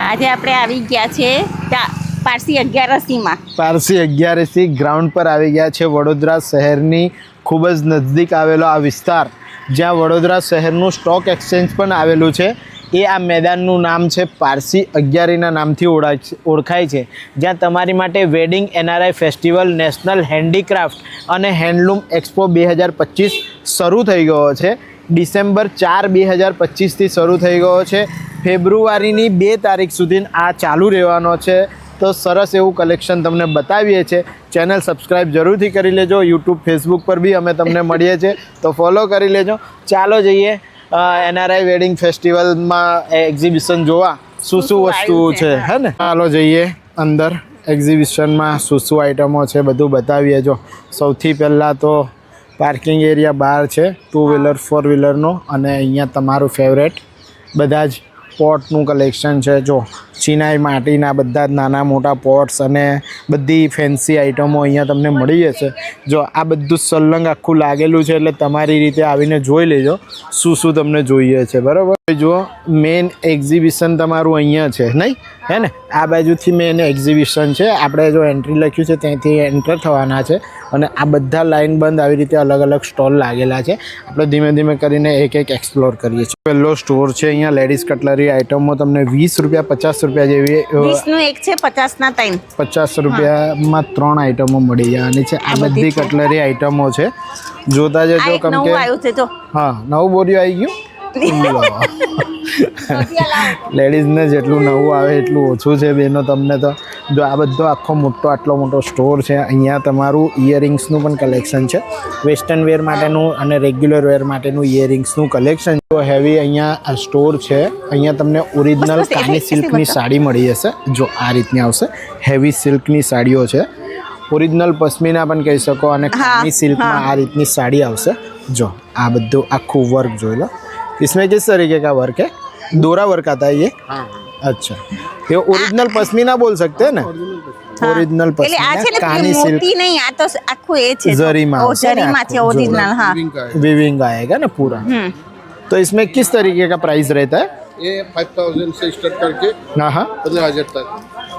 આજે આપણે આવી ગયા છે પારસી 11સીમાં। પારસી 11સી ગ્રાઉન્ડ પર આવી ગયા છે। વડોદરા શહેરની ખૂબ જ નજદીક આવેલો આ વિસ્તાર, જ્યાં વડોદરા શહેરનું સ્ટોક એક્સચેન્જ પણ આવેલું છે, એ આ મેદાનનું નામ છે પારસી 11ના નામથી ઓળખાય છે, જ્યાં તમારી માટે wedding NRI festival, national handicraft અને હેન્ડલૂમ એક્સપો 2025 શરૂ થઈ ગયો છે। ડિસેમ્બર 4, 2025થી શરૂ થઈ ગયો છે। ફેબ્રુઆરીની 2 તારીખ સુધી આ ચાલુ રહેવાનો છે। તો સરસ એવું કલેક્શન તમને બતાવીએ છીએ। ચેનલ સબસ્ક્રાઈબ જરૂરથી કરી લેજો। યુટ્યુબ, ફેસબુક પર બી અમે તમને મળીએ છીએ, તો ફોલો કરી લેજો। ચાલો જઈએ NRI વેડિંગ ફેસ્ટિવલમાં એક્ઝિબિશન જોવા શું શું વસ્તુઓ છે, હે ને। ચાલો જઈએ અંદર એક્ઝિબિશનમાં શું શું આઇટમો છે બધું બતાવીએ। જો સૌથી પહેલાં તો પાર્કિંગ એરિયા બહાર છે 2 વ્હીલર 4 વ્હીલરનો, અને અહીંયા તમારું ફેવરેટ બધા જ પોટનું કલેક્શન છે। જો ચિનાઈ માટીના બધા જ નાના મોટા પોટ્સ અને બધી ફેન્સી આઇટમો અહીંયા તમને મળી જશે। જો આ બધું સલંગ આખું લાગેલું છે, એટલે તમારી રીતે આવીને જોઈ લેજો શું શું તમને જોઈએ છે, બરાબર। જુઓ મેઇન એક્ઝિબિશન તમારું અહીંયા છે, નહીં હે ને। આ બાજુથી મેઇન એક્ઝિબિશન છે। આપણે જો એન્ટ્રી લખ્યું છે ત્યાંથી એન્ટર થવાના છે, અને આ બધા લાઇન બંધ આવી રીતે અલગ અલગ સ્ટોલ લાગેલા છે। આપણે ધીમે ધીમે કરીને એક એક એક્સપ્લોર કરીએ છીએ। પહેલો સ્ટોર છે અહીંયા લેડીઝ કટલરી આઇટમો તમને 20 રૂપિયા 50 રૂપિયા જેવી 20નું એક છે, 50ના 3, 50 રૂપિયામાં 3 આઇટમો મળી જવાની છે। આ બધી કટલરી આઇટમો છે, જોતા જજો કેમ કે હા નવું બોરિયું આવી ગયું। લેડીઝને જેટલું નવું આવે એટલું ઓછું છે બેનો તમને। તો જો આ બધો આખો મોટો આટલો મોટો સ્ટોર છે। અહીંયા તમારું ઇયરિંગ્સનું પણ કલેક્શન છે, વેસ્ટર્ન વેર માટેનું અને રેગ્યુલર વેર માટેનું ઇયરિંગ્સનું કલેક્શન। જો હેવી અહીંયા આ સ્ટોર છે। અહીંયા તમને ઓરિજિનલ કાની સિલ્કની સાડી મળી જશે। જો આ રીતની આવશે, હેવી સિલ્કની સાડીઓ છે, ઓરિજિનલ પશ્મિના પણ કહી શકો, અને કાની સિલ્કમાં આ રીતની સાડી આવશે। જો આ બધું આખું વર્ક જોઈ લો। इसमें किस तरीके का वर्क है? दोरा वर्क आता है ये? अच्छा, ये ओरिजिनल पश्मीना बोल सकते हैं ना? ओरिजिनल पश्मीना कानी सिल्क नहीं, आ तो आखो ये छे जरी में छे ओरिजिनल। हाँ, वीविंग आएगा ना पूरा। तो इसमें किस तरीके का प्राइस रहता है? ये 5000 से स्टार्ट करके हाँ 15000 तक।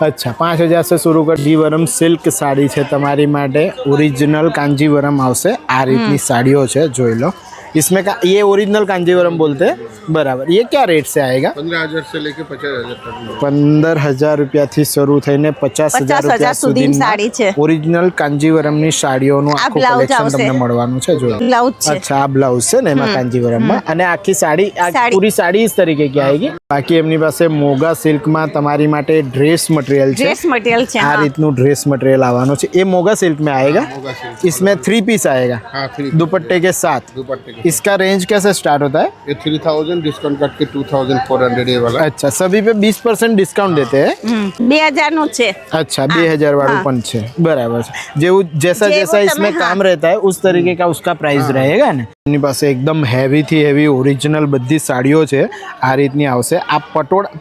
अच्छा, 5000 से शुरू कर। कांजीवरम सिल्क साड़ी है તમારી માટે, ઓરિજિનલ કાंजीवरम આવશે। આ રીતની સાડીઓ છે, જોઈ લો। इसमें का ये ओरिजिनल कांजीवरम बोलते हैं, बराबर। ये क्या रेट से आएगा? 15000 से लेके 50000 तक। 15000 રૂપિયાથી શરૂ થઈને 50000 રૂપિયા સુધી સાડી છે। ઓરિજિનલ કાંજીવરમની સાડીઓનું આખું કલેક્શન તમને મળવાનું છે। જો अच्छा, આ બ્લાઉઝ છે ને એમાં કાંજીવરમમાં, અને આખી સાડી પૂરી સાડી इस तरीके की आएगी। બાકી એમની પાસે મોગા સિલ્કમાં તમારી માટે ડ્રેસ મટીરિयल છે। આ રીતનું ડ્રેસ મટીરિयल આવવાનું છે, એ મોગા સિલ્ક में आएगा। इसमें 3 पीस आएगा दुपट्टे के साथ। इसका रेंज कैसे स्टार्ट होता है? ये 3000 डिस्काउंट कट के 2400 ये वाला। अच्छा, सभी पे 20% डिस्काउंट देते हैं। 2000 નું છે। अच्छा, 2000 वालों पण છે, બરાબર છે। जैसा जैसा इसमें काम रहता है उस तरीके का उसका प्राइस रहेगा ना। એની પાસે એકદમ હેવી થી હેવી ઓરિજિનલ બધી સાડીઓ છે, આ રીતની આવશે। આ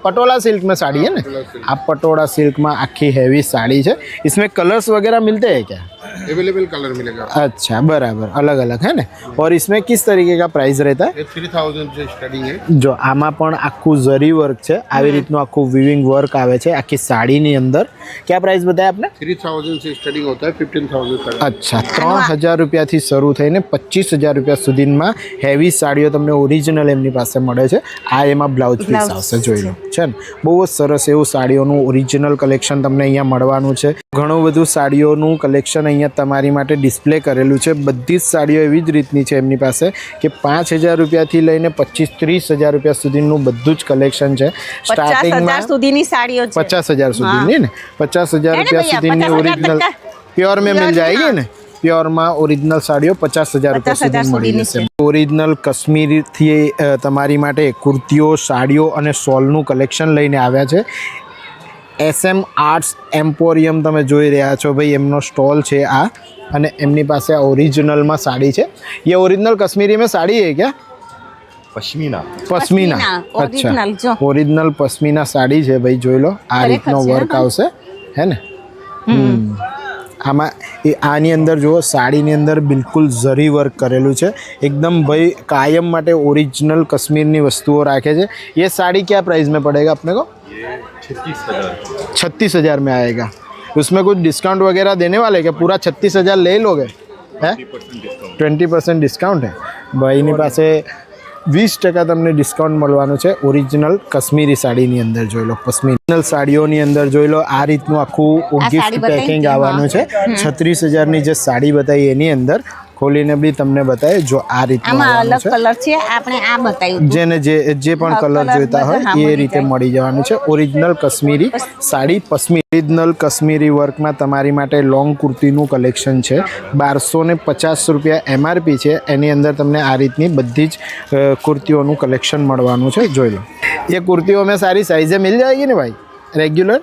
पटोला सिल्क में साड़ी है ना, आप पटोला सिल्क में आखी हैवी साड़ी है। इसमें कलर्स वगैरह मिलते हैं क्या? अवेलेबल कलर मिलेगा। अच्छा, बराबर, अलग अलग है ना। और इसमें किस तरीके का प्राइस रहता है? 3000 से स्टार्टिंग है। जो આમાં પણ આખું ઝરી વર્ક છે, આવી રીતનું આખું વીવિંગ વર્ક આવે છે આખી સાડીની અંદર। क्या प्राइस बताया आपने? 3000 से स्टार्टिंग होता है, 15000 तक। अच्छा, 3000 રૂપિયાથી શરૂ થઈને 25000 રૂપિયા સુધીમાં હેવી સાડીઓ તમને ઓરિજિનલ એમની પાસે મળે છે। આ એમાં બ્લાઉઝ પીસ આવશે, જોઈ લો છે ને। બહુ જ સરસ એવું સાડીઓનું ઓરિજિનલ કલેક્શન તમને અહીંયા મળવાનું છે। ઘણું બધું સાડીઓનું કલેક્શન અહીંયા તમારી માટે ડિસ્પ્લે કરેલું છે। બધી જ સાડીઓ એવી જ રીતની છે એમની પાસે કે 5000 રૂપિયાથી લઈને 25-30000 રૂપિયા સુધીનું બધું જ કલેક્શન છે। સ્ટાર્ટિંગમાં 50000 સુધીની સાડીઓ છે, 50000 સુધીની ને, 50000 રૂપિયા સુધીની ઓરિજિનલ प्योर में मिल जाएगी ना। प्योर में ओरिजिनल साड़ीओ 50000 રૂપિયા સુધી મળી જશે। ઓરિજિનલ કાશ્મીરથી તમારી માટે કુર્તીઓ, સાડીઓ અને શોલનું કલેક્શન લઈને આવ્યા છે। SM આર્ટ્સ એમ્પોરિયમ તમે જોઈ રહ્યા છો ભાઈ, એમનો સ્ટોલ છે આ, અને એમની પાસે ઓરિજિનલમાં સાડી છે। ये ओरिजिनल कश्मीरी में साड़ी है क्या? पश्मीना। अच्छा, ओरिजिनल पश्मीना साड़ी है भाई, જોઈ લો। આ રીતનો વર્ક આવશે, હે ને। આમાં આની અંદર જો સાડીની અંદર બિલકુલ ઝરી વર્ક કરેલું છે, એકદમ ભાઈ કાયમ માટે ઓરિજિનલ કાશ્મીરની વસ્તુઓ રાખે છે। ये साड़ी क्या प्राइस में पड़ेगा अपने को? 36,000 में आएगा। उसमें कुछ डिस्काउंट वगैरह देने वाले क्या? पूरा 36,000 ले लोगे? है 20% ડિસ્કાઉન્ટ है ભાઈની પાસે 20% તમને ડિસ્કાઉન્ટ મળવાનું છે ઓરિજિનલ કાશ્મીરી સાડીની અંદર જોઈ લો કાશ્મીરી સાડીઓની અંદર જોઈ લો આ રીતનું આખું ગિફ્ટ સાડી બતાવી પેકિંગ હતી, આવવાનું છે 36,000ની જે સાડી બતાવી એની અંદર ખોલીને બી તમને બતાવે જો આ રીતનું આમાં આવવાનું અલગ છે કલર છે આપણે આ બતાવ્યું હતું. જેને જે પણ હા, કલર colour જોઈતા હોય બધા એ મળી રીતે જાય. મળી જવાનું છે ઓરિજિનલ કાશ્મીરી સાડી ઓરિજિનલ કાશ્મીરી વર્કમાં તમારી માટે લોંગ કુર્તીનું કલેક્શન છે 1250 રૂપિયા MRP છે એની અંદર તમને આ રીતની બધી જ કુર્તીઓનું કલેક્શન મળવાનું છે જોઈ લો ये कुर्तियों में सारी साइजें मिल जाएगी ने भाई रेग्युलर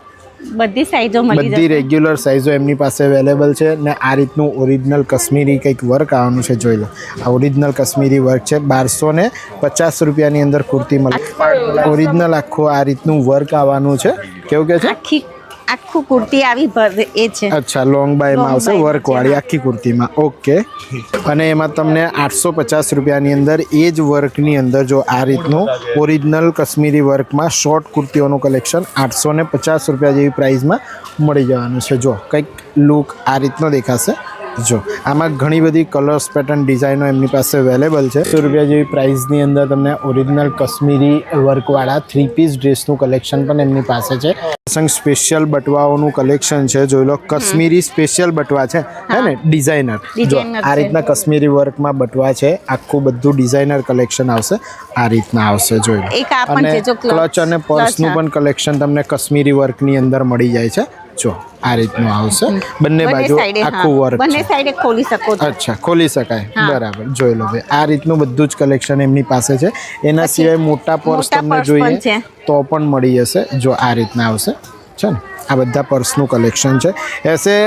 બધી સાઈઝો મળી બધી જશે. રેગ્યુલર સાઇઝો એમની પાસે અવેલેબલ છે ને આ રીતનું ઓરિજિનલ કાશ્મીરી કંઈક વર્ક આવવાનું છે જોઈ લો આ ઓરિજિનલ કાશ્મીરી વર્ક છે 1250 રૂપિયાની અંદર કુર્તી મળે ઓરિજિનલ આખું આ રીતનું વર્ક આવવાનું છે કેવું કે છે આખું કુર્તી આવી એ છે. અચ્છા લોંગ બાયમાં Long આવશે by વર્કવાળી છે, આખી કુર્તીમાં ઓકે અને એમાં તમને 850 રૂપિયાની અંદર એ જ વર્કની અંદર જો આ રીતનું ઓરિજિનલ કાશ્મીરી વર્કમાં શોર્ટ કુર્તીઓનું કલેક્શન 850 રૂપિયા જેવી પ્રાઇસમાં મળી જવાનું છે જો કંઈક લુક આ રીતનો દેખાશે જો આમાં ઘણી બધી કલર્સ પેટર્ન ડિઝાઇનો એમની પાસે અવેલેબલ છે 100 રૂપિયા જેવી પ્રાઇસની અંદર તમને ઓરિજિનલ કાશ્મીરી વર્કવાળા 3 પીસ ડ્રેસનું કલેક્શન પણ એમની પાસે છે સંગ સ્પેશિયલ બટવાઓનું કલેક્શન છે જોઈ લો કાશ્મીરી સ્પેશિયલ બટવા છે હે ને ડિઝાઇનર જો આ રીતના કાશ્મીરી વર્કમાં બટવા છે આખું બધું ડિઝાઇનર કલેક્શન આવશે આ રીતના આવશે જોઈ લો એક આ પણ અને છે જો ક્લચ અને પર્સનું પણ કલેક્શન તમને કાશ્મીરી વર્કની અંદર મળી જાય છે જો આ રીતનું આવશે બંને બાજુ આખું વર્ક બંને સાઈડે ખોલી શકો છો. અચ્છા ખોલી શકાય બરાબર જોઈ લો ભાઈ આ રીતનું બધું જ કલેક્શન એમની પાસે છે એના સિવાય મોટા પર્સ તમને પર્સ જોઈએ પણ છે. તો પણ મળી જશે જો આ રીતના આવશે છે ને આ બધા पर्सનું કલેક્શન છે ऐसे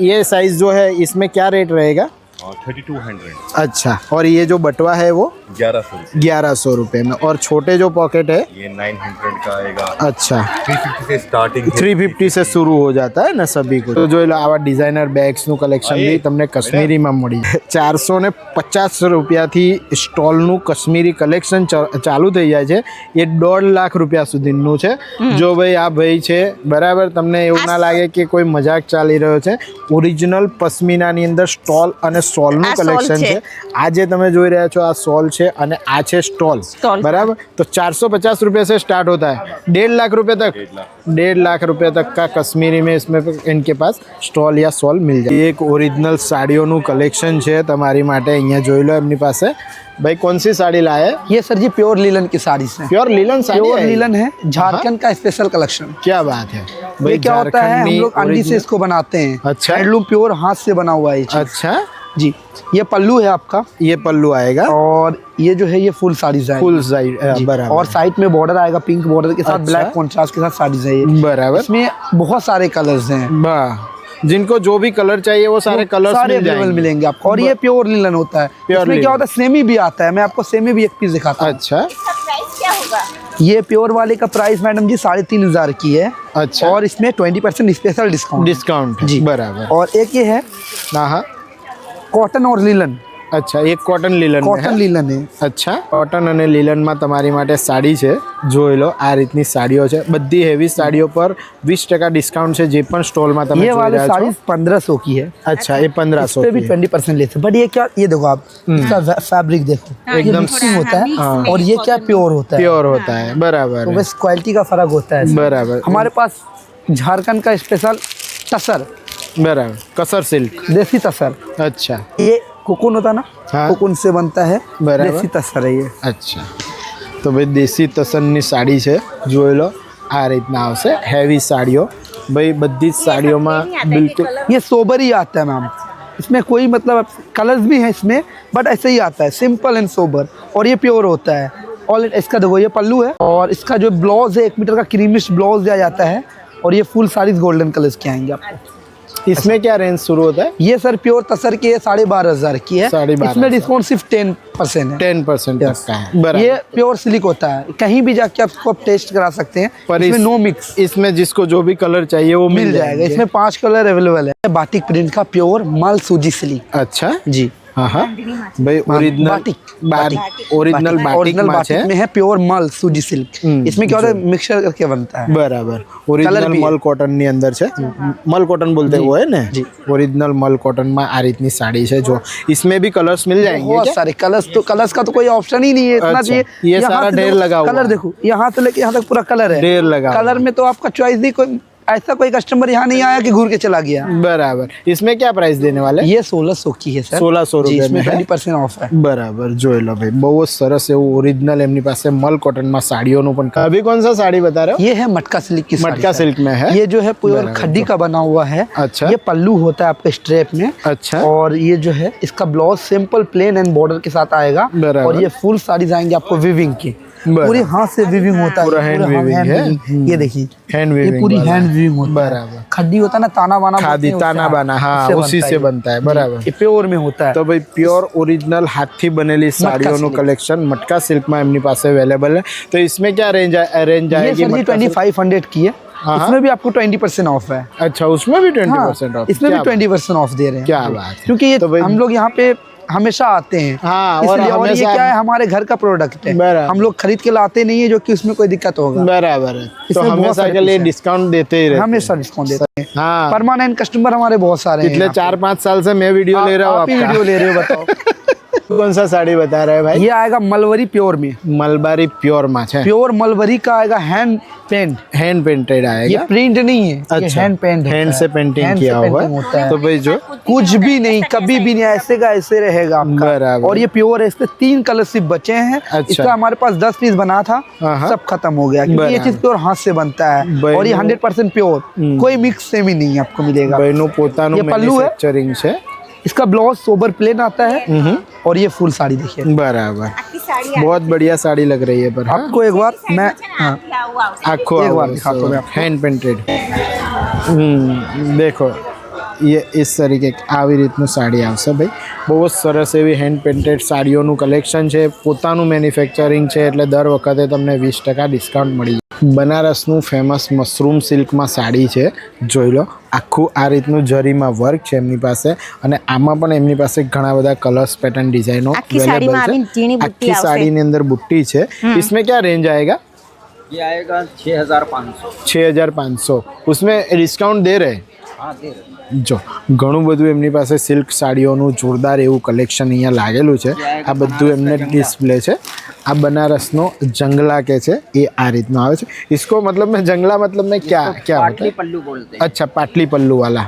ये साइज जो है इसमें क्या रेट रहेगा 3200 अच्छा और ये जो बटवा है वो 1100 रुपये में और छोटे जो पॉकेट है ये 900 का आएगा अच्छा 350 से स्टार्टिंग 350 से शुरू हो जाता है ना सभी को तो जो आवा डिजाइनर બેગ્સનું કલેક્શન બી તમને કાશ્મીરીમાં મળી 450 રૂપિયાથી સ્ટોલનું કાશ્મીરી કલેક્શન ચાલુ થઈ જાય છે એ 1.5 લાખ રૂપિયા સુધીનું છે જો ભાઈ આ ભાઈ છે બરાબર તમને એવું ના લાગે કે કોઈ મજાક ચાલી રહ્યો છે ઓરિજિનલ પશ્મિનાની અંદર સ્ટોલ અને સોલનું કલેક્શન છે આ જે તમે જોઈ રહ્યા છો આ સોલ છે અને આ છે स्टॉल बराबर तो 450 रुपये से स्टार्ट होता है 1.5 लाख रुपए तक 1.5 लाख रुपए तक का कश्मीरी में इसमें इनके पास स्टॉल या सॉल मिल जाए एक ओरिजिनल साड़ियों कलेक्शन है तमारी माटे अहिया जोई लो एमनी पासे भाई कौन सी साड़ी लाए ये सर जी प्योर लीलन की साड़ी है pure linen sari pure linen है झारखंड का स्पेशल कलेक्शन क्या बात है भाई क्या होता है हम लोग अंडी से इसको बनाते हैं अच्छा हैंडलूम प्योर हाथ से बना हुआ है ये चीज़। अच्छा जी ये पल्लू है आपका ये पल्लू आएगा और ये जो है ये फुल साड़ीज है फुल साइड बराबर और साइड में बॉर्डर आएगा पिंक बॉर्डर के साथ अच्छा। ब्लैक कॉन्ट्रास्ट के साथ साड़ीज है ये बराबर इसमें बहुत सारे कलर्स हैं वाह जिनको जो भी कलर चाहिए वो सारे कलर्स सारे मिल अवेलेबल जाएंगे मिलेंगे आपको और ये प्योर लीलन होता है Pure इसमें क्या linen। होता है सेमी भी आता है मैं आपको सेमी भी एक पीस दिखाता हूँ अच्छा प्राइस क्या होगा? ये प्योर वाले का प्राइस मैडम जी 3,500 की है अच्छा और इसमें 20% स्पेशल डिस्काउंट डिस्काउंट जी। बराबर और एक ये है हाँ हाँ कॉटन और लीलन અચ્છા એક કોટન લીલન कॉटन लीलन है અચ્છા કોટન અને લીલનમાં તમારી માટે સાડી છે જોઈ લો આ રીતની સાડીઓ છે બધી હેવી સાડીઓ પર 20% ડિસ્કાઉન્ટ છે જે પણ સ્ટોલમાં તમે ये જોઈ वाली રહ્યા साड़ी છો 1500 की है अच्छा ये 1500 इस पे भी की है। 20% लेते हैं बट ये क्या ये देखो आप इसका फैब्रिक देखो हाँ, ये एकदम मिक्सिंग होता है हाँ, और ये क्या प्योर होता है प्योर होता है बराबर तो है। बस क्वालिटी का फर्क होता है इसमें। बराबर हमारे पास झारखंड का स्पेशल तसर बराबर कसर सिल्क देसी तसर अच्छा ये कोकुन होता है ना हाँ। कोकुन से बनता है बराबर। देसी तसर है ये અચ્છા તો ભાઈ દેશી તસરની સાડી છે જોઈ લો આ રીતના આવશે હેવી સાડીઓ ભાઈ બધી જ સાડીઓમાં બિલકુલ ये सोबर ही आता है मैम इसमें कोई मतलब कलर्स भी हैं इसमें बट ऐसे ही आता है सिंपल एंड सोबर और ये प्योर होता है और इसका देखो ये पल्लू है और इसका जो ब्लाउज है 1 मीटर का क्रीमिश ब्लाउज दिया जाता है और ये फुल साड़ीज गोल्डन कलर्स के आएंगे आपको इसमें क्या रेंज शुरू होता है ये सर प्योर तसर की है 12,500 की है 12,500 इसमें डिस्काउंट सिर्फ 10% है 10% तक का है बराबर ये प्योर सिलिक होता है कहीं भी जाके आपको आप टेस्ट करा सकते हैं पर इसमें इस- नो मिक्स इसमें जिसको जो भी कलर चाहिए वो मिल जाएगा इसमें 5 कलर अवेलेबल है बाटिक प्रिंट का प्योर मल सूजी सिलिक अच्छा जी हाँ हाँ भाई original batik, original batik original માં છે बाटिक में है प्योर मल सूजी सिल्क। इसमें क्या होता है मिक्सचर करके बनता है। बराबर ओरिजिनल भी है। मल कॉटन ની અંદર છે मल कॉटन बोलते वो है ना ओरिजिनल मल कॉटन में आ रीतनी साड़ी है जो इसमें भी कलर्स मिल जाएंगे बहुत क्या? सारे कलर्स का तो कोई ऑप्शन ही नहीं है, इतना अच्छा, चाहिए। ये यहाँ सारा से ढेर देखो, लगा हुआ कलर है। देखो यहाँ से लेके यहाँ तक पूरा कलर है। ढेर लगा हुआ कलर में तो आपका चॉइस नहीं, कोई ऐसा कोई कस्टमर यहाँ नहीं आया कि घूर के चला गया। बराबर इसमें क्या प्राइस देने वाले ये 1600 की है सर। 1600 जी, रुपए इसमें में है। 20% ऑफ है। બરાબર જોઈ લો ભાઈ બહુ જ સરસ એવું ઓરિજિનલ એમની પાસે મલ કોટનમાં સાડીઓનું પણ અભી कौन सा साड़ी बता रहे हो? ये है मटका सिल्क की साड़ी मटका सर। सिल्क में है ये जो है प्योर खड्डी का बना हुआ है। अच्छा। ये पल्लू होता है आपका स्ट्रेप में। अच्छा। और ये जो है इसका blouse simple plain and border के साथ आएगा। बराबर। और ये फुल साड़ी आएंगे आपको विविंग की, बराबर। पूरी हाथ से विविंग होता है। पूरा hand weaving है। weaving। ये देखिए हैंड ये वीविंग पूरी वाला। हैंड वीविंग होता है। बराबर। खड्डी होता है ना, ताना बाना खादी बोलते हैं, ताना उससे- बाना हाँ उससे उसी बनता से है। बनता है बराबर ये प्योर में होता है। તો ભાઈ પ્યોર ઓરિજિનલ હાથથી બનેલી સાડીઓનું સિલ્ક। કલેક્શન મટકા સિલ્કમાં એમની પાસે અવેલેબલ है तो इसमें क्या रेंज ये आएगी सर जी मटका सिल्क? 2500 की है। हाँ। इसमें भी आपको 20% ऑफ है। अच्छा उसमें भी 20% हाँ, ऑफ इसमें भी 20% ऑफ दे रहे हैं। क्या बात है। क्योंकि ये तो भाई- हम लोग यहाँ पे हमेशा आते हैं। हाँ, और इसलिए और ये हमेशा- क्या है हमारे घर का प्रोडक्ट है। बराबर। हम लोग खरीद के लाते नहीं है जो कि उसमें कोई दिक्कत होगा। बराबर है तो इसमें बहुत हमेशा सारे के लिए पीस हैं। डिस्काउंट देते ही रहते हमेशा डिस्काउंट देते हैं। हाँ परमानेंट कस्टमर हमारे बहुत सारे हैं पिछले यहाँ 4-5 साल से मैं वीडियो पे। ले रहा हूँ आप ही आपका वीडियो ले रहे हो, बताओ। कौन सा साड़ी बता रहे हैं भाई ये आएगा मलवरी प्योर में। मलबारी प्योर में है प्योर मलवरी का आएगा हैंड पेंट। हैंड पेंटेड ये आएगा प्रिंट नहीं है, ये अच्छा हैंड पेंट हैंड से पेंटिंग किया हुआ होता है है। तो भाई जो कुछ भी नहीं, कभी भी नहीं, ऐसे का ऐसे रहेगा आपका। बराबर। और ये प्योर है, इसके 3 कलर सिर्फ बचे हैं। अच्छा। इसका हमारे पास 10 पीस बना था, हाँ। सब खत्म हो गया क्योंकि ये बराबर। चीज प्योर हाथ से बनता है। बहनों- और ये 100% प्योर, कोई मिक्स सेमी नहीं आपको मिलेगा। बहनों पोताનું ये पल्लू है। मैन्युफैक्चरिंग છે इसका ब्लाउज सोबर प्लेन आता है। और ये फुल साड़ी देखिए। बराबर આખી સાડી बहुत बढ़िया साड़ी लग रही है पर हाँ आपको एक बार मैं हाँ, आखो एक बार दिखाता हूँ मैं आपको। हैंड पेंटेड देखो ये इस तरीके આવી રીતનું સાડી આવશે ભાઈ બહુ જ સરસ એવી હેન્ડ પેન્ટેડ સાડીઓનું કલેક્શન છે પોતાનું મેન્યુફેક્ચરિંગ છે એટલે દર વખતે તમને 20% ડિસ્કાઉન્ટ મળી જાય બનારસનું ફેમસ મશરૂમ સિલ્કમાં સાડી છે જોઈ લો આખું આ રીતનું જરીમાં વર્ક છે એમની પાસે અને આમાં પણ એમની પાસે ઘણા બધા કલર્સ પેટર્ન ડિઝાઇનો આખી સાડીમાં આવી ઝીણી બુટ્ટી આખી આવશે। સાડીની અંદર બુટ્ટી છે इसमें क्या रेंज आएगा ये आएगा 6500। 6500 उसमें डिस्काउंट दे रहे हैं हाँ दे रहे हैं। જો ઘણું બધું એમની પાસે સિલ્ક સાડીઓનું જોરદાર એવું કલેક્શન અહીંયા લાગેલું છે આ બધું એમને ડિસ્પ્લે છે આ બનારસનો જંગલા કે છે એ આ રીતનો આવે છે इसको मतलब में जंगला मतलब में क्या क्या होता पाटली है पल्लू बोलते हैं। अच्छा પાટલી પલ્લુ વાલા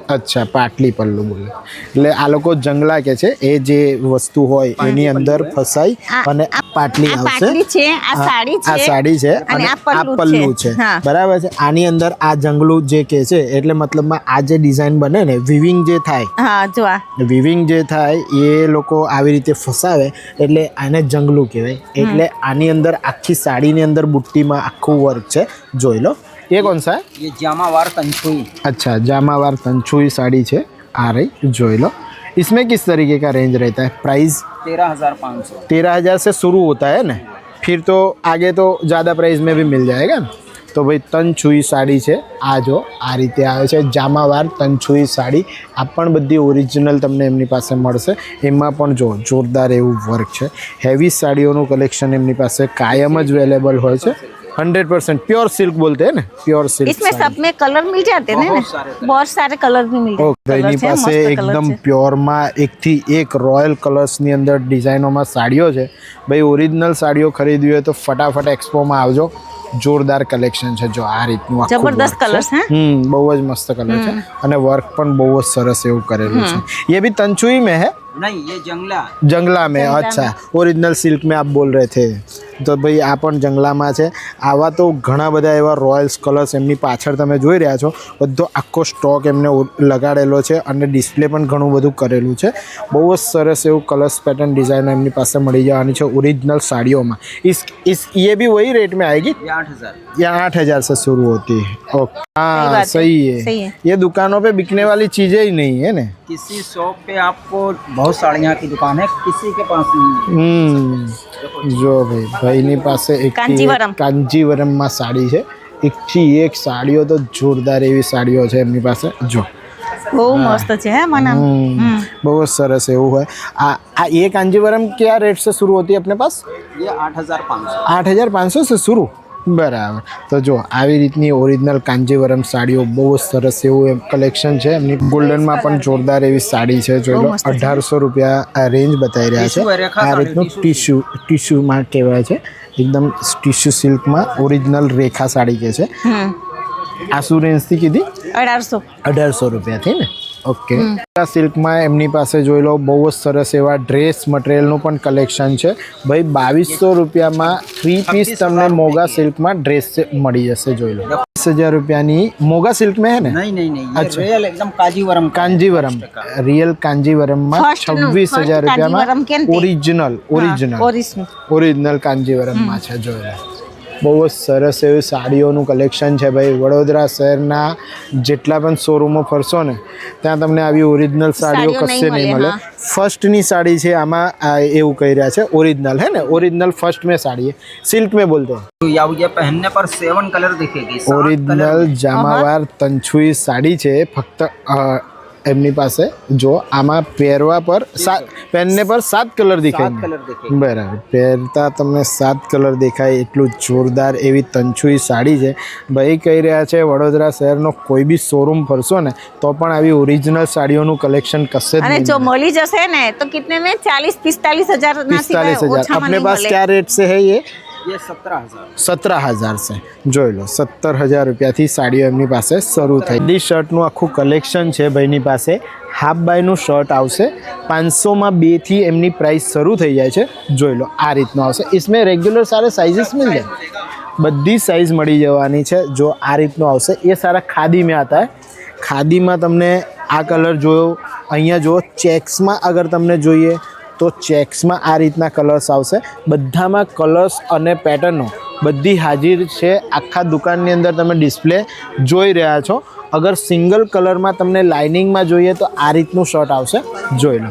અચ્છા પાટલી પલ્લુ બોલે એટલે આ લોકો જંગલા કે છે એ જે વસ્તુ હોય એની અંદર ફસાઈ અને પાટલી આ આવશે પાટલી છે, આ સાડી આ છે, સાડી છે અને અને આ આ પલ્લુ પલ્લુ છે. છે હા. બરાબર છે આની અંદર આ જંગલું જે કે છે એટલે મતલબમાં આ જે ડિઝાઇન બને ને વિવિંગ જે થાય હા જો આ વિવિંગ જે થાય એ લોકો આવી રીતે ફસાવે એટલે આને જંગલું કહેવાય એટલે આની અંદર આખી સાડીની અંદર બુટ્ટીમાં આખું વર્ક છે જોઈ લો ये कौन सा है ये जामावार तंछुई। अच्छा जामावार तंछुई साड़ी है आ रही जोई लो इसमें किस तरीके का रेंज रहता है प्राइस 13500। 13,000 से शुरू होता है ना फिर तो आगे तो ज़्यादा प्राइस में भी मिल जाएगा ना तो भाई तनछुई साड़ी है आ जो आ रीते आवे छे जामावार तनछुई साड़ी आ पण बधी ओरिजिनल तमने एमनी पासे मळशे एमां पण जो जोरदार एवुं वर्क है हेवी साड़ीओनुं कलेक्शन एमनी पासे कायम ज अवेलेबल होय छे 100% प्योर सिल्क बोलते हैं ना प्योर सिल्क इसमें सब में कलर मिल जाते हैं ना, बहुत सारे कलर भी मिल जाते हैं। એની कलर છે, પાસે મસ્ત એકદમ કલર છે. પ્યોરમાં એકથી એક રોયલ કલર્સની અંદર ડિઝાઇનોમાં સાડીઓ છે ભાઈ ઓરિજિનલ સાડીઓ ખરીદવી હોય તો ફટાફટ એક્સપોમાં આવજો જોરદાર કલેક્શન છે જો આ રીતનું આખું જબરદસ્ત work છે. કલર્સ હે બહુ જ મસ્ત કલર છે અને વર્ક પણ બહુ જ સરસ એવું કરેલું છે ये भी तंचुई में है नहीं ये जंगला। जंगला में अच्छा ओरिजिनल सिल्क में आप बोल रहे थे तो भाई આ પણ જંગલામાં છે આવા તો ઘણા બધા એવા રોયલ્સ કલર્સ એમની પાછળ તમે જોઈ રહ્યા છો બધો આખો સ્ટોક એમને લગાડેલો છે અને ડિસ્પ્લે પણ ઘણું બધું કરેલું છે બહુ જ સરસ એવું કલર્સ પેટર્ન ડિઝાઇન એમની પાસે મળી જવાની છે ઓરિजिनल साड़ियों में इस ये भी वही रेट में आएगी ये 8000। या 8,000 से शुरू होती है ओके हाँ बात है, सही है सही है। ये दुकानों पे बिकने वाली चीज़ें ही नहीं है ना किसी शॉप पे आपको बहुत साड़ियाँ की दुकान है, किसी के पास नहीं है। जो भाई ભાઈની પાસે એક કાંજીવરમ. કાંજીવરમમાં સાડી છે એકથી એક સાડીઓ તો જોરદાર એવી સાડીઓ છે એમની પાસે જો બહુ મસ્ત છે હે મને बहुत सरस है वो है ये कांजीवरम क्या रेट से शुरू होती है अपने पास? ये 8,500। 8,500 से शुरू બરાબર. તો જો આવી રીતની ઓરિજિનલ કાંજીવરમ સાડીઓ બહુ જ સરસ એવું કલેક્શન છે એમની. ગોલ્ડનમાં પણ જોરદાર એવી સાડી છે જોઈ લો. 1,800 રૂપિયા આ રેન્જ બતાવી રહ્યા છે. આ રીતનું ટીશ્યુમાં કહેવાય છે, એકદમ ટીશ્યુ સિલ્કમાં ઓરિજિનલ રેખા સાડી કે છે. આ શું રેન્જથી કીધી? 1,800 રૂપિયાથી ને. ઓકે. સિલ્કમાં એમની પાસે જોઈ લો બહુ જ સરસ એવા ડ્રેસ મટીરિયલનું પણ કલેક્શન છે ભાઈ. 2,200 રૂપિયામાં 3 પીસ તમને મોગા સિલ્કમાં ડ્રેસ મળી જશે જોઈ લો. 20,000 રૂપિયાની મોગા सिल्क में है ना? नहीं ये रियल एकदम कांजीवरम रियल कांजीवरम में 26,000 રૂપિયામાં ઓરિજિનલ કાંજીવરમ માં છે જોઈ લો. બહુ જ સરસ એવી સાડીઓનું કલેક્શન છે ભાઈ. વડોદરા શહેરના જેટલા પણ શોરૂમો ફરશો ને ત્યાં તમને આવી ઓરિજિનલ સાડીઓ કશે નહીં મળે. ફર્સ્ટની સાડી છે આમાં એવું કહી રહ્યા છે ઓરિજિનલ है ना, ओरिजिनल फर्स्ट में साड़ी है, सिल्क में बोलते हैं. ये पहनने पर 7 कलर दिखेगी. ओरिजिनल जामावार तंछुई साड़ी છે ફક્ત એમની પાસે. જો આમાં પહેરવા પર પહેરને પર 7 કલર દેખાય. બરાબર, પહેરતા તમને 7 કલર દેખાય એટલું જોરદાર એવી તંછુઈ સાડી છે ભાઈ. કહી રહ્યા છે વડોદરા શહેરનો કોઈ બી શોરૂમ ફરશો ને તો પણ આવી ઓરિજિનલ સાડીઓનું કલેક્શન કશે જ અને નહીં. જો મળી જશે ને તો કિતને में 40-45,000 ના સિવાય 45,000 ઓછામાં अपने નહીં पास મળે. क्या रेट से है ये? ये 17,000। 17,000 से જોઈ લો. 17,000 રૂપિયાથી સાડીઓ એમની પાસે શરૂ થઈ. દી શર્ટનું આખું કલેક્શન છે ભાઈની પાસે. હાફ બાયનું શર્ટ આવશે 500માં 2 થી એમની પ્રાઇસ શરૂ થઈ જાય છે જોઈ લો. આ રીતનું આવશે. इसमें રેગ્યુલર સારે સાઇઝીસ મિલ જાય, બધી સાઇઝ મળી જવાની છે. જો આ રીતનું આવશે. એ સારા ખાદી में आता है. ખાદીમાં તમને આ કલર જોયો, અહીંયા જો ચેક્સમાં અગર તમને જોઈએ તો ચેક્સમાં આ રીતના કલર્સ આવશે. બધામાં કલર્સ અને પેટર્નો બધી હાજર છે. આખા દુકાનની અંદર તમે ડિસ્પ્લે જોઈ રહ્યા છો. અગર સિંગલ કલરમાં તમને લાઇનિંગમાં જોઈએ તો આ રીતનું શર્ટ આવશે જોઈ લો.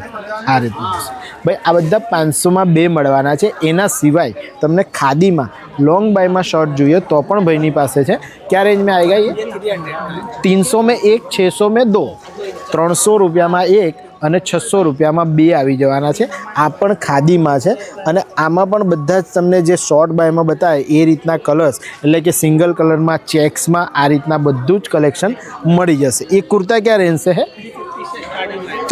આ રીતનું આવશે ભાઈ. આ બધા 500માં 2 મળવાના છે. એના સિવાય તમને ખાદીમાં લોંગ બાયમાં શર્ટ જોઈએ તો પણ ભાઈની પાસે છે. क्या रेंज में आएगा ये? 300 में 1, 600 में 2, 300 રૂપિયામાં 1 અને 600 રૂપિયામાં 2 આવી જવાના છે. આ પણ ખાદીમાં છે અને આમાં પણ બધા જ તમને જે શોર્ટ બાયમાં બતાવે એ રીતના કલર્સ એટલે કે સિંગલ કલરમાં ચેક્સમાં આ રીતના બધું જ કલેક્શન મળી જશે. એ કુર્તા ક્યાં રેન્જ છે?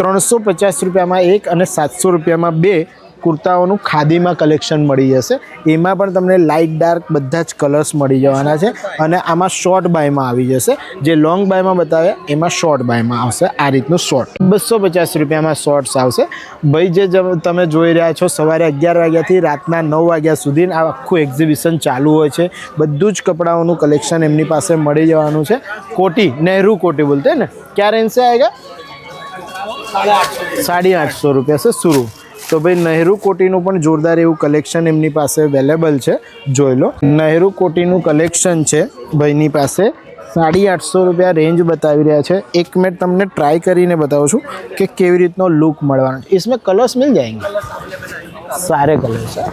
350 રૂપિયામાં 1 અને 700 રૂપિયામાં 2 કુર્તાઓનું ખાદીમાં કલેક્શન મળી જશે. એમાં પણ તમને લાઇટ ડાર્ક બધા જ કલર્સ મળી જવાના છે અને આમાં શોર્ટ બાયમાં આવી જશે. જે લોંગ બાયમાં બતાવે એમાં શોર્ટ બાયમાં આવશે. આ રીતનું શોર્ટ 250 રૂપિયામાં શોર્ટ્સ આવશે ભાઈ. જે તમે જોઈ રહ્યા છો સવારે 11 વાગ્યાથી રાતના 9 વાગ્યા સુધી આ આખું એક્ઝિબિશન ચાલુ હોય છે. બધું જ કપડાઓનું કલેક્શન એમની પાસે મળી જવાનું છે. કોટી, નહેરુ કોટી બોલते हैं ना, क्या रेंज से आएगा? 850 રૂપિયા से शुरू. તો ભાઈ નહેરુ કોટીનું પણ જોરદાર એવું કલેક્શન એમની પાસે અવેલેબલ છે જોઈ લો. નહેરુ કોટીનું કલેક્શન છે ભાઈની પાસે. 850 રૂપિયા રેન્જ બતાવી રહ્યા છે. એક મિનિટ તમને ટ્રાય કરીને બતાવું છું કે કેવી રીતનો લુક મળવાનો છે. इसमें કલર્સ મિલ જાયંગે, સારે કલર્સ છે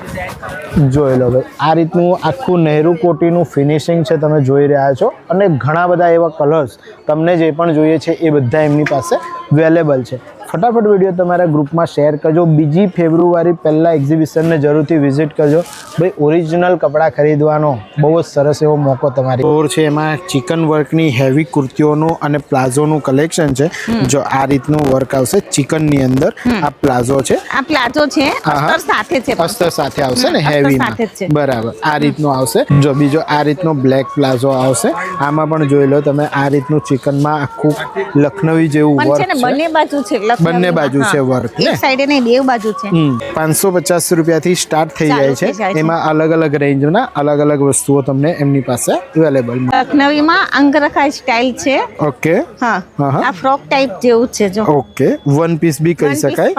જોઈ લો ભાઈ. આ રીતનું આખું નહેરુ કોટીનું ફિનિશિંગ છે તમે જોઈ રહ્યા છો અને ઘણા બધા એવા કલર્સ તમને જે પણ જોઈએ છે એ બધા એમની પાસે અવેલેબલ છે. ફટાફટ વિડીયો તમારા ગ્રુપમાં શેર કરજો. 2 ફેબ્રુઆરી પહેલાં એક્ઝિબિશનને જરૂરથી વિઝિટ કરજો ભાઈ. ઓરિજિનલ કપડાં ખરીદવાનો બહુ જ સરસ એવો મોકો તમારી ઓર છે. એમાં ચિકન વર્કની હેવી કુર્તીઓનું અને પ્લાઝોનું કલેક્શન છે. જો આ રીતનું વર્ક આવશે ચિકનની અંદર. આ પ્લાઝો છે, આ પ્લાઝો છે, અસ્તર સાથે છે, અસ્તર સાથે આવશે ને હેવીમાં. બરાબર, આ રીતનું આવશે. જો બીજો આ રીતનો બ્લેક પ્લાઝો આવશે. આમાં પણ જોઈ લો તમે આ રીતનું ચિકનમાં આખું લખનવી જેવું પણ વર્ક છે ને છે. બંને બાજુ છે, બંને બાજુ છે વર્ક ને. એક સાઈડે નહીં, બે બાજુ છે. 550 રૂપિયાથી સ્ટાર્ટ થઈ જાય છે. એમાં અલગ અલગ રેન્જના અલગ અલગ વસ્તુઓ તમને એમની પાસે અવેલેબલ. લખનવીમાં અંગરખા સ્ટાઇલ છે. ઓકે. હા, આ ફ્રોક ટાઈપ જેવું છે જો. ઓકે, વન પીસ બી કહી શકાય.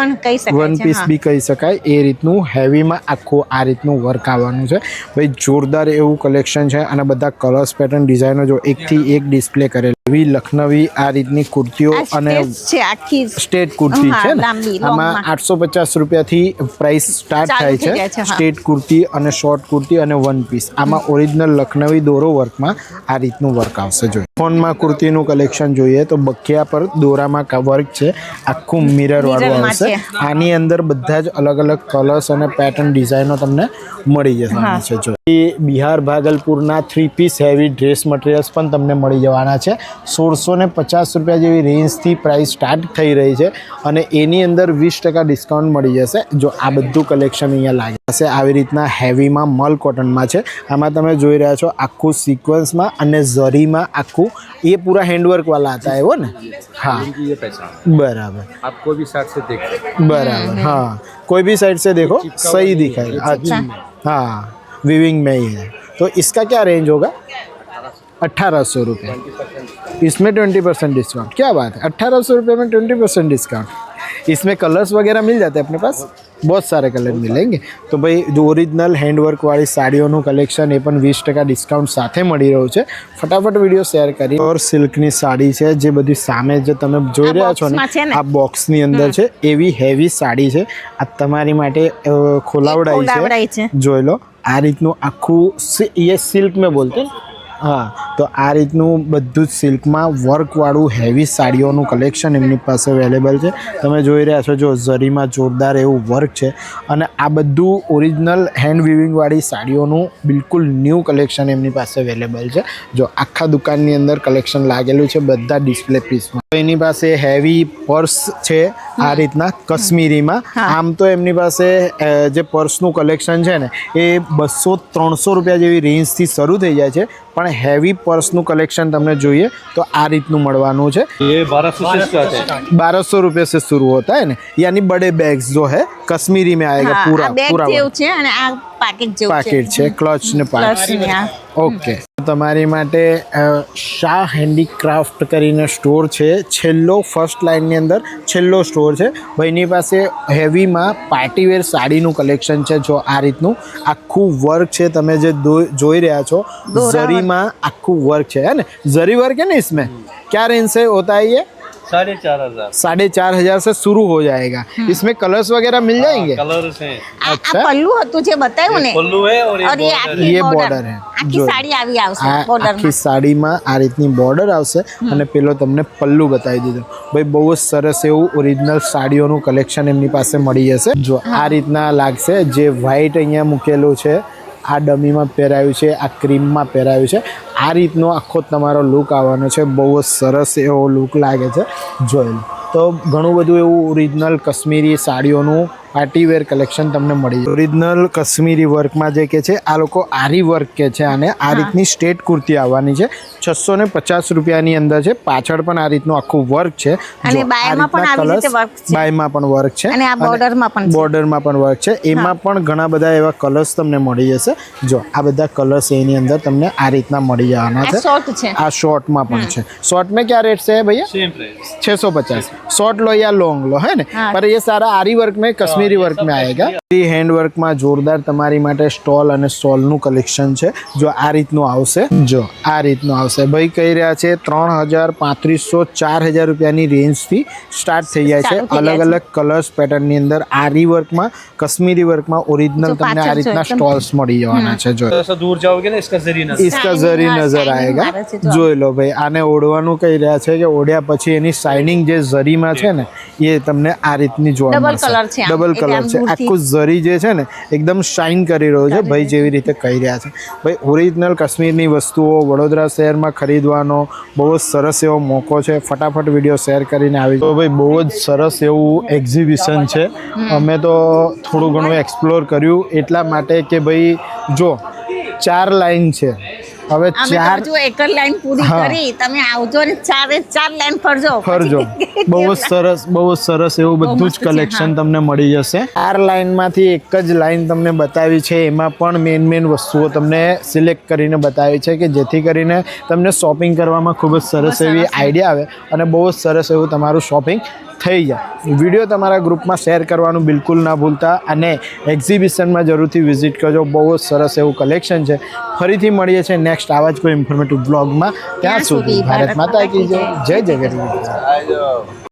વન પીસ બી કહી શકાય. એ રીતનું હેવીમાં આખું આ રીતનું વર્ક આવવાનું છે ભાઈ. જોરદાર એવું કલેક્શન છે અને બધા કલર્સ પેટર્ન ડિઝાઇનો જો એકથી એક ડિસ્પ્લે કરેલ. એવી લખનવી આ રીતની કુર્તીઓ આ અને સ્ટેજ છે આખી સ્ટેટ કુર્તી હા, છે ને લાંબી, આમાં લોંગમાં. 850 રૂપિયાથી પ્રાઇસ સ્ટાર્ટ ચાલુ થાય થઈ જાય છે છે, હા. સ્ટેટ કુર્તી અને શોર્ટ કુર્તી અને વન પીસ આમાં ઓરિજિનલ લખનવી દોરો વર્કમાં આ રીતનું વર્ક આવશે. જોઈએ ફોનમાં કુર્તીનું કલેક્શન જોઈએ તો બખિયા પર દોરામાં વર્ક છે, આખું મિરર વાળું મિરરમાં આવશે. છે. આની અંદર બધા જ અલગ અલગ કલર્સ અને પેટર્ન ડિઝાઇનો તમને મળી જવાના છે. જો એ બિહાર ભાગલપુરના 3 પીસ હેવી ડ્રેસ મટીરિયલ્સ પણ તમને મળી જવાના છે. 1650 રૂપિયા જેવી રેન્જથી પ્રાઇસ સ્ટાર્ટ થઈ રહી છે અને એની અંદર 20% ડિસ્કાઉન્ટ મળી જશે. જો આ બધું કલેક્શન અહીંયા લાગે છે આવી રીતના હેવીમાં મલ કોટનમાં છે. આમાં તમે જોઈ રહ્યા છો આખું સિક્વન્સમાં અને ઝરીમાં આખું ये पूरा हैंडवर्क वाला आता है वो ना. हाँ ये पहचान बराबर. आप कोई भी साइड से देख सकते हैं. बराबर हाँ कोई भी साइड से देखो सही दिखाएगा. अच्छा हाँ वीविंग में ही है. तो इसका क्या रेंज होगा? 1800 रुपये. इसमें 20% डिस्काउंट. क्या बात है, 1800 रुपये में 20% डिस्काउंट. इसमें कलर्स वगैरह मिल जाते हैं अपने पास, बहुत सारे कलर मिलेंगे. तो भाई जो ओरिजिनल हैंडवर्क वाली साड़ीओનું કલેક્શન એ પણ 20% ડિસ્કાઉન્ટ સાથે મળી રહ્યું છે. ફટાફટ વિડીયો શેર કરી. ઓર સિલ્કની સાડી છે જે બધી સામે જે તમે જોઈ રહ્યા છો ને આ બોક્સની અંદર છે એવી હેવી સાડી છે. આ તમારી માટે ખોલાવડાઈ છે. જોઈ લો આ રીતનું આખું એ સિલ્ક મેં બોલતે ને. હા તો આ રીતનું બધું જ સિલ્કમાં વર્કવાળું હેવી સાડીઓનું કલેક્શન એમની પાસે અવેલેબલ છે. તમે જોઈ રહ્યા છો જો ઝરીમાં જોરદાર એવું વર્ક છે અને આ બધું ઓરિજિનલ હેન્ડ વીવિંગવાળી સાડીઓનું બિલકુલ ન્યૂ કલેક્શન એમની પાસે અવેલેબલ છે. જો આખા દુકાનની અંદર કલેક્શન લાગેલું છે બધા ડિસ્પ્લે પીસમાં. એની પાસે હેવી પર્સ છે આ રીતના કાશ્મીરીમાં. આમ તો એમની પાસે જે પર્સનું કલેક્શન છે ને એ 200-300 રૂપિયા જેવી રેન્જથી શરૂ થઈ જાય છે પણ હેવી पर्सનું कलेक्शन તમને જોઈએ તો આ રીતનું મળવાનું છે. ये 1200 से स्टार्ट है. 1200 रुपये से शुरू होता है ना. यानी बड़े बैग्स जो है कश्मीरी में आएगा पूरा पूरा છે અને આ પેકેટ જેવું છે. पैकेट છે क्लच ने पैकेट. ઓકે તમારી માટે શાહ હેન્ડીક્રાફ્ટ કરીને સ્ટોર છે. છેલ્લો ફર્સ્ટ લાઇનની અંદર છેલ્લો સ્ટોર છે. ભાઈની પાસે હેવીમાં પાર્ટીવેર સાડીનું કલેક્શન છે. જો આ રીતનું આખું વર્ક છે તમે જે જોઈ રહ્યા છો ઝરીમાં આખું वर्क है ना. जरी वर्क है ना इसमें. क्या रेंज से होता है ये? 4500. 4500 से शुरू हो जाएगा. इसमें कलर्स वगैरह मिल जाएंगे. कलर्स हैं. આ પલ્લુ હતું જે બતાવ્યું ને पल्लू है और और ये ये बॉर्डर है. આખી સાડી આવી આવશે આ બોર્ડર આખી સાડીમાં આ રીતની બોર્ડર આવશે અને પેલો તમને પલ્લુ બતાવી દીધો. ભાઈ બહુ જ સરસ એવું ઓરિજિનલ સાડીઓનું કલેક્શન એમની પાસે મળી જશે. જો આ રીતના લાગશે જે વ્હાઈટ અહીંયા મૂકેલું છે આ ડમીમાં પહેરાયું છે આ ક્રીમમાં પહેરાયું છે આ રીતનો આખો તમારો લુક આવવાનો છે. બહુ જ સરસ એવો લુક લાગે છે. જોઈ લો તો ઘણું બધું એવું ઓરિજિનલ કાશ્મીરી સાડીઓનું પાર્ટીવેર કલેક્શન તમને મળી જાય. ઓરિજિનલ કાશ્મીરી વર્કમાં જે કે છે આ લોકો આરી વર્ક કે છે અને આ રીતની સ્ટેટ કુર્તી આવવાની છે. 650 રૂપિયાની અંદર છે. પાછળ પણ આ રીતનું આખું વર્ક છે. અને બાયમાં પણ આવી રીતે વર્ક છે. બાયમાં પણ વર્ક છે અને આ બોર્ડરમાં પણ છે. બોર્ડરમાં પણ વર્ક છે. એમાં પણ ઘણા બધા એવા કલર્સ તમને મળી જશે. જો આ બધા કલર્સ એની અંદર તમને આ રીતના મળી જવાના છે. શોર્ટ છે. આ શોર્ટમાં પણ છે. शॉर्ट में क्या रेट से है भैया? Same price 650. शॉर्ट लो या लॉन्ग लो है ना. पर ये सारा आरी वर्क में कश्मीरी वर्क में आएगा. हैंड वर्क में जोरदार તમારી માટે સ્ટોલ અને સ્ટોલનું કલેક્શન છે. જો આ રીતનું આવશે જો આ રીતનું આવશે ભાઈ કહી રહ્યા છે 3500 4000 રૂપિયાની રેન્જથી સ્ટાર્ટ થઈ જાય છે. અલગ અલગ કલર્સ પેટર્નની અંદર આરી વર્કમાં કશ્મીરી વર્કમાં ઓરિજિનલ તમને આ રીતના સ્ટોલ્સ મળી જવાના છે. જો ऐसा दूर जाओगे ना इसका जरी नजर इसका जरी नजर आएगा. જોઈ લો ભાઈ આને ઓઢવાનું કહી રહ્યા છે કે ઓઢ્યા પછી એની શાઇનિંગ જે ઝરીમાં છે ને એ તમને આ રીતની જોવા મળશે. ડબલ કલર છે. આખું ઝરી જે છે ને એકદમ શાઇન કરી રહ્યો છે ભાઈ જેવી રીતે કહી રહ્યા છે. ભાઈ ઓરિજિનલ કાશ્મીરની વસ્તુઓ વડોદરા શહેરમાં ખરીદવાનો બહુ જ સરસ એવો મોકો છે. ફટાફટ વિડીયો શેર કરીને આવી તો ભાઈ બહુ જ સરસ એવું એક્ઝિબિશન છે. અમે તો થોડું ઘણું એક્સપ્લોર કર્યું એટલા માટે કે ભાઈ જો 4 લાઈન છે. હવે અમે તો જો એક જ લાઈન પૂરી કરી તમે આવજો ને ચારે ચાર લાઈન ફરજો બહુ જ સરસ એવું બધું જ કલેક્શન તમને મળી જશે. 4 લાઈનમાંથી એક જ લાઈન તમને બતાવી છે એમાં પણ મેન વસ્તુઓ તમને સિલેક્ટ કરીને બતાવી છે કે જેથી કરીને તમને શોપિંગ કરવામાં ખૂબ જ સરસ એવી આઈડિયા આવે અને બહુ જ સરસ એવું તમારું શોપિંગ થઈ જાય. વિડીયો તમારા ગ્રુપમાં શેર કરવાનું બિલકુલ ના ભૂલતા અને એક્ઝિબિશનમાં જરૂરથી વિઝિટ કરજો. બહુ જ સરસ એવું કલેક્શન છે. ફરીથી મળીએ છીએ નેક્સ્ટ આવા જ કોઈ ઇન્ફોર્મેટિવ બ્લોગમાં. ત્યાં સુધી ભારત માતા કી જય. જય જય ગરવી.